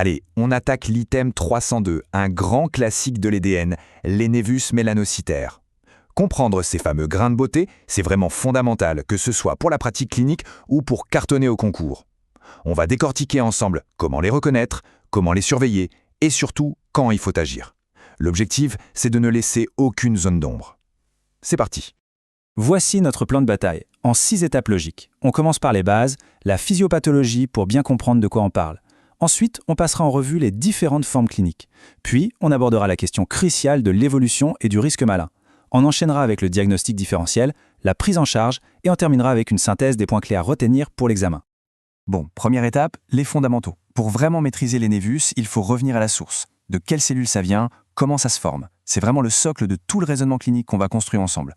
Allez, on attaque l'item 302, un grand classique de l'EDN, les névus mélanocytaires. Comprendre ces fameux grains de beauté, c'est vraiment fondamental, que ce soit pour la pratique clinique ou pour cartonner au concours. On va décortiquer ensemble comment les reconnaître, comment les surveiller et surtout quand il faut agir. L'objectif, c'est de ne laisser aucune zone d'ombre. C'est parti. Voici notre plan de bataille, en 6 étapes logiques. On commence par les bases, la physiopathologie pour bien comprendre de quoi on parle. Ensuite, on passera en revue les différentes formes cliniques. Puis, on abordera la question cruciale de l'évolution et du risque malin. On enchaînera avec le diagnostic différentiel, la prise en charge et on terminera avec une synthèse des points clés à retenir pour l'examen. Bon, première étape, les fondamentaux. Pour vraiment maîtriser les névus, il faut revenir à la source. De quelles cellules ça vient, comment ça se forme. C'est vraiment le socle de tout le raisonnement clinique qu'on va construire ensemble.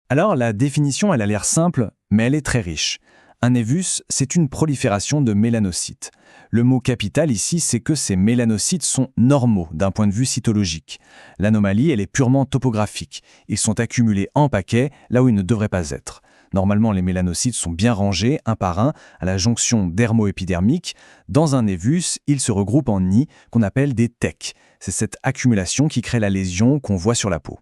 Alors, la définition, elle a l'air simple, mais elle est très riche. Un névus, c'est une prolifération de mélanocytes. Le mot capital ici, c'est que ces mélanocytes sont normaux d'un point de vue cytologique. L'anomalie, elle est purement topographique. Ils sont accumulés en paquets là où ils ne devraient pas être. Normalement, les mélanocytes sont bien rangés, un par un, à la jonction dermo-épidermique. Dans un névus, ils se regroupent en nids qu'on appelle des tecs. C'est cette accumulation qui crée la lésion qu'on voit sur la peau.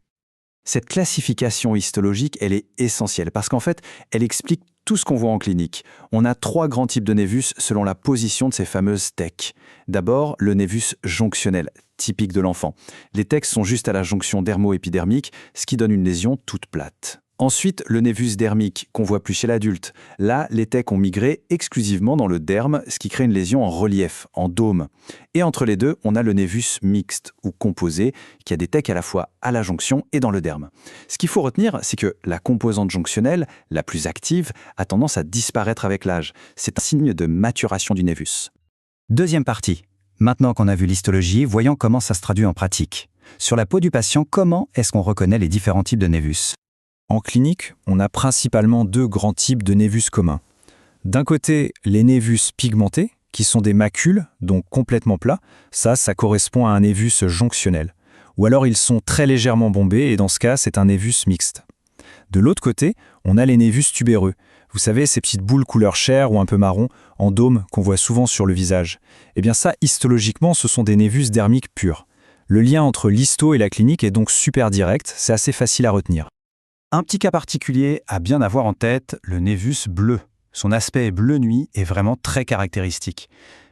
Cette classification histologique, elle est essentielle parce qu'en fait, elle explique tout ce qu'on voit en clinique. On a 3 grands types de névus selon la position de ces fameuses tecs. D'abord, le névus jonctionnel, typique de l'enfant. Les tecs sont juste à la jonction dermo-épidermique, ce qui donne une lésion toute plate. Ensuite, le névus dermique, qu'on voit plus chez l'adulte. Là, les tecs ont migré exclusivement dans le derme, ce qui crée une lésion en relief, en dôme. Et entre les deux, on a le névus mixte, ou composé, qui a des tecs à la fois à la jonction et dans le derme. Ce qu'il faut retenir, c'est que la composante jonctionnelle, la plus active, a tendance à disparaître avec l'âge. C'est un signe de maturation du névus. Deuxième partie. Maintenant qu'on a vu l'histologie, voyons comment ça se traduit en pratique. Sur la peau du patient, comment est-ce qu'on reconnaît les différents types de névus ? En clinique, on a principalement 2 grands types de névus communs. D'un côté, les névus pigmentés, qui sont des macules, donc complètement plats. Ça correspond à un névus jonctionnel. Ou alors ils sont très légèrement bombés, et dans ce cas, c'est un névus mixte. De l'autre côté, on a les névus tubéreux. Vous savez, ces petites boules couleur chair ou un peu marron, en dôme, qu'on voit souvent sur le visage. Eh bien ça, histologiquement, ce sont des névus dermiques purs. Le lien entre l'histo et la clinique est donc super direct, c'est assez facile à retenir. Un petit cas particulier à bien avoir en tête, le névus bleu. Son aspect bleu nuit est vraiment très caractéristique.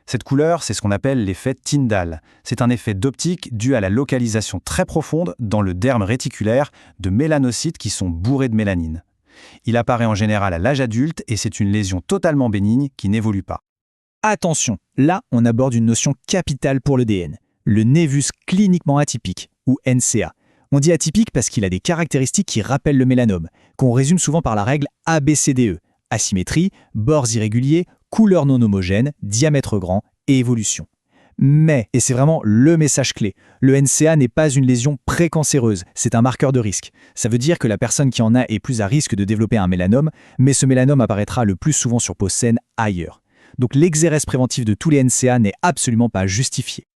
Cette couleur, c'est ce qu'on appelle l'effet Tyndall. C'est un effet d'optique dû à la localisation très profonde dans le derme réticulaire de mélanocytes qui sont bourrés de mélanine. Il apparaît en général à l'âge adulte et c'est une lésion totalement bénigne qui n'évolue pas. Attention, là on aborde une notion capitale pour l'EDN, le névus cliniquement atypique, ou NCA. On dit atypique parce qu'il a des caractéristiques qui rappellent le mélanome, qu'on résume souvent par la règle ABCDE, asymétrie, bords irréguliers, couleur non homogène, diamètre grand et évolution. Mais, et c'est vraiment le message clé, le NCA n'est pas une lésion précancéreuse, c'est un marqueur de risque. Ça veut dire que la personne qui en a est plus à risque de développer un mélanome, mais ce mélanome apparaîtra le plus souvent sur peau saine ailleurs. Donc l'exérèse préventive de tous les NCA n'est absolument pas justifiée.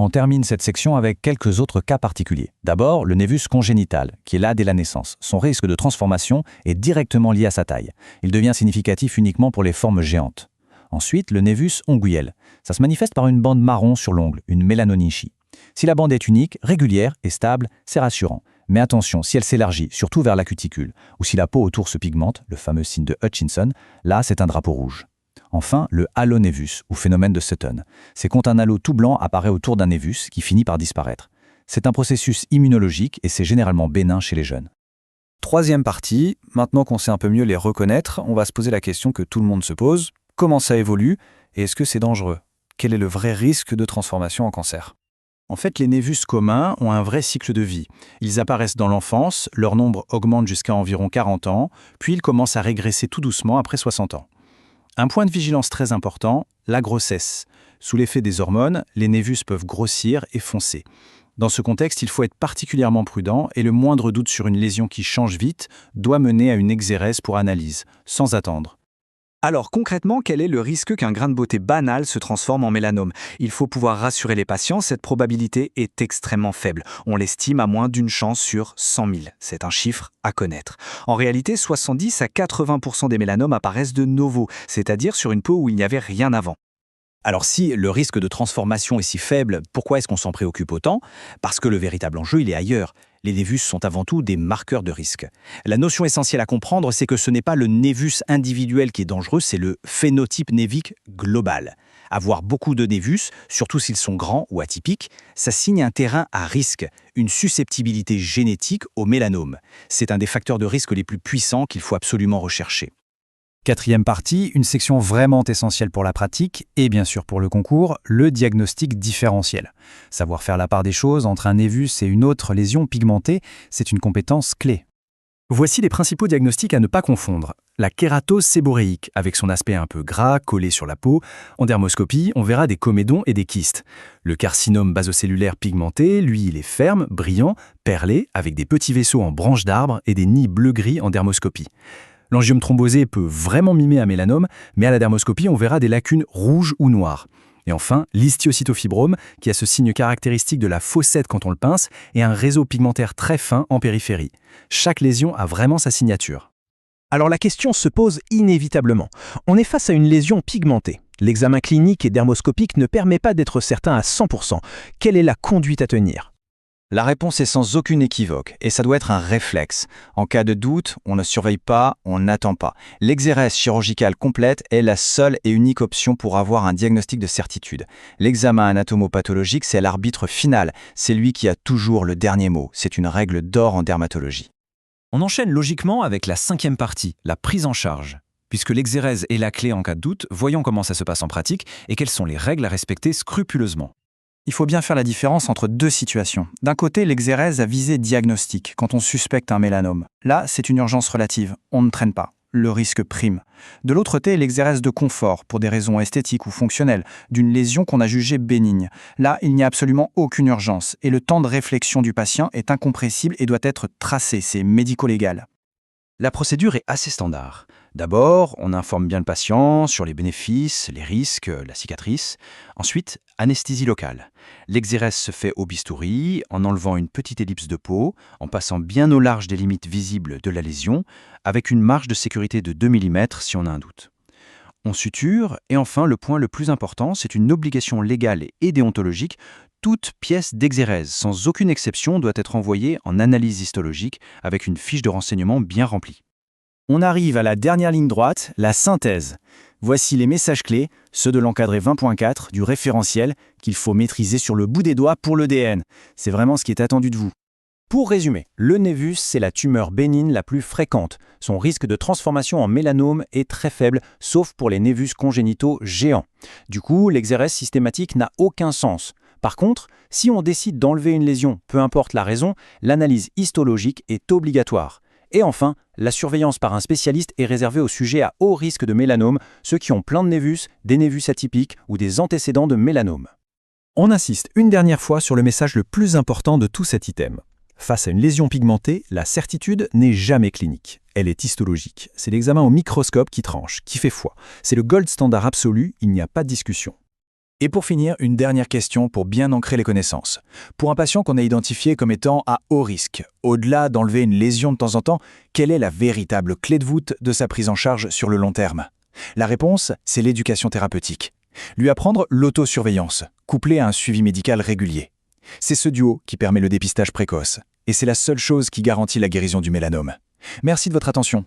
On termine cette section avec quelques autres cas particuliers. D'abord, le névus congénital, qui est là dès la naissance. Son risque de transformation est directement lié à sa taille. Il devient significatif uniquement pour les formes géantes. Ensuite, le névus onguiel. Ça se manifeste par une bande marron sur l'ongle, une mélanonychie. Si la bande est unique, régulière et stable, c'est rassurant. Mais attention, si elle s'élargit, surtout vers la cuticule, ou si la peau autour se pigmente, le fameux signe de Hutchinson, là c'est un drapeau rouge. Enfin, le halonévus, ou phénomène de Sutton. C'est quand un halo tout blanc apparaît autour d'un névus qui finit par disparaître. C'est un processus immunologique et c'est généralement bénin chez les jeunes. Troisième partie, maintenant qu'on sait un peu mieux les reconnaître, on va se poser la question que tout le monde se pose. Comment ça évolue et est-ce que c'est dangereux ? Quel est le vrai risque de transformation en cancer ? En fait, les névus communs ont un vrai cycle de vie. Ils apparaissent dans l'enfance, leur nombre augmente jusqu'à environ 40 ans, puis ils commencent à régresser tout doucement après 60 ans. Un point de vigilance très important, la grossesse. Sous l'effet des hormones, les névus peuvent grossir et foncer. Dans ce contexte, il faut être particulièrement prudent et le moindre doute sur une lésion qui change vite doit mener à une exérèse pour analyse, sans attendre. Alors concrètement, quel est le risque qu'un grain de beauté banal se transforme en mélanome ? Il faut pouvoir rassurer les patients, cette probabilité est extrêmement faible. On l'estime à moins d'une chance sur 100 000. C'est un chiffre à connaître. En réalité, 70 à 80% des mélanomes apparaissent de novo, c'est-à-dire sur une peau où il n'y avait rien avant. Alors si le risque de transformation est si faible, pourquoi est-ce qu'on s'en préoccupe autant? Parce que le véritable enjeu, il est ailleurs. Les névus sont avant tout des marqueurs de risque. La notion essentielle à comprendre, c'est que ce n'est pas le névus individuel qui est dangereux, c'est le phénotype névique global. Avoir beaucoup de névus, surtout s'ils sont grands ou atypiques, ça signe un terrain à risque, une susceptibilité génétique au mélanome. C'est un des facteurs de risque les plus puissants qu'il faut absolument rechercher. Quatrième partie, une section vraiment essentielle pour la pratique et bien sûr pour le concours, le diagnostic différentiel. Savoir faire la part des choses entre un névus et une autre lésion pigmentée, c'est une compétence clé. Voici les principaux diagnostics à ne pas confondre. La kératose séboréique, avec son aspect un peu gras, collé sur la peau. En dermoscopie, on verra des comédons et des kystes. Le carcinome basocellulaire pigmenté, lui, il est ferme, brillant, perlé, avec des petits vaisseaux en branches d'arbres et des nids bleu-gris en dermoscopie. L'angiome thrombosé peut vraiment mimer un mélanome, mais à la dermoscopie, on verra des lacunes rouges ou noires. Et enfin, l'histiocytofibrome, qui a ce signe caractéristique de la fossette quand on le pince, et un réseau pigmentaire très fin en périphérie. Chaque lésion a vraiment sa signature. Alors la question se pose inévitablement. On est face à une lésion pigmentée. L'examen clinique et dermoscopique ne permet pas d'être certain à 100%. Quelle est la conduite à tenir ? La réponse est sans aucune équivoque, et ça doit être un réflexe. En cas de doute, on ne surveille pas, on n'attend pas. L'exérèse chirurgicale complète est la seule et unique option pour avoir un diagnostic de certitude. L'examen anatomopathologique, c'est l'arbitre final. C'est lui qui a toujours le dernier mot. C'est une règle d'or en dermatologie. On enchaîne logiquement avec la 5e partie, la prise en charge. Puisque l'exérèse est la clé en cas de doute, voyons comment ça se passe en pratique et quelles sont les règles à respecter scrupuleusement. Il faut bien faire la différence entre deux situations. D'un côté, l'exérèse à visée diagnostique, quand on suspecte un mélanome. Là, c'est une urgence relative, on ne traîne pas. Le risque prime. De l'autre côté, l'exérèse de confort, pour des raisons esthétiques ou fonctionnelles, d'une lésion qu'on a jugée bénigne. Là, il n'y a absolument aucune urgence, et le temps de réflexion du patient est incompressible et doit être tracé, c'est médico-légal. La procédure est assez standard. D'abord, on informe bien le patient sur les bénéfices, les risques, la cicatrice. Ensuite, anesthésie locale. L'exérèse se fait au bistouri, en enlevant une petite ellipse de peau, en passant bien au large des limites visibles de la lésion, avec une marge de sécurité de 2 mm si on a un doute. On suture, et enfin, le point le plus important, c'est une obligation légale et déontologique. Toute pièce d'exérèse, sans aucune exception, doit être envoyée en analyse histologique avec une fiche de renseignement bien remplie. On arrive à la dernière ligne droite, la synthèse. Voici les messages clés, ceux de l'encadré 20.4 du référentiel qu'il faut maîtriser sur le bout des doigts pour l'EDN. C'est vraiment ce qui est attendu de vous. Pour résumer, le névus, c'est la tumeur bénigne la plus fréquente. Son risque de transformation en mélanome est très faible, sauf pour les névus congénitaux géants. Du coup, l'exérèse systématique n'a aucun sens. Par contre, si on décide d'enlever une lésion, peu importe la raison, l'analyse histologique est obligatoire. Et enfin, la surveillance par un spécialiste est réservée aux sujets à haut risque de mélanome, ceux qui ont plein de névus, des névus atypiques ou des antécédents de mélanome. On insiste une dernière fois sur le message le plus important de tout cet item. Face à une lésion pigmentée, la certitude n'est jamais clinique. Elle est histologique. C'est l'examen au microscope qui tranche, qui fait foi. C'est le gold standard absolu, il n'y a pas de discussion. Et pour finir, une dernière question pour bien ancrer les connaissances. Pour un patient qu'on a identifié comme étant à haut risque, au-delà d'enlever une lésion de temps en temps, quelle est la véritable clé de voûte de sa prise en charge sur le long terme? La réponse, c'est l'éducation thérapeutique. Lui apprendre l'autosurveillance, couplée à un suivi médical régulier. C'est ce duo qui permet le dépistage précoce. Et c'est la seule chose qui garantit la guérison du mélanome. Merci de votre attention.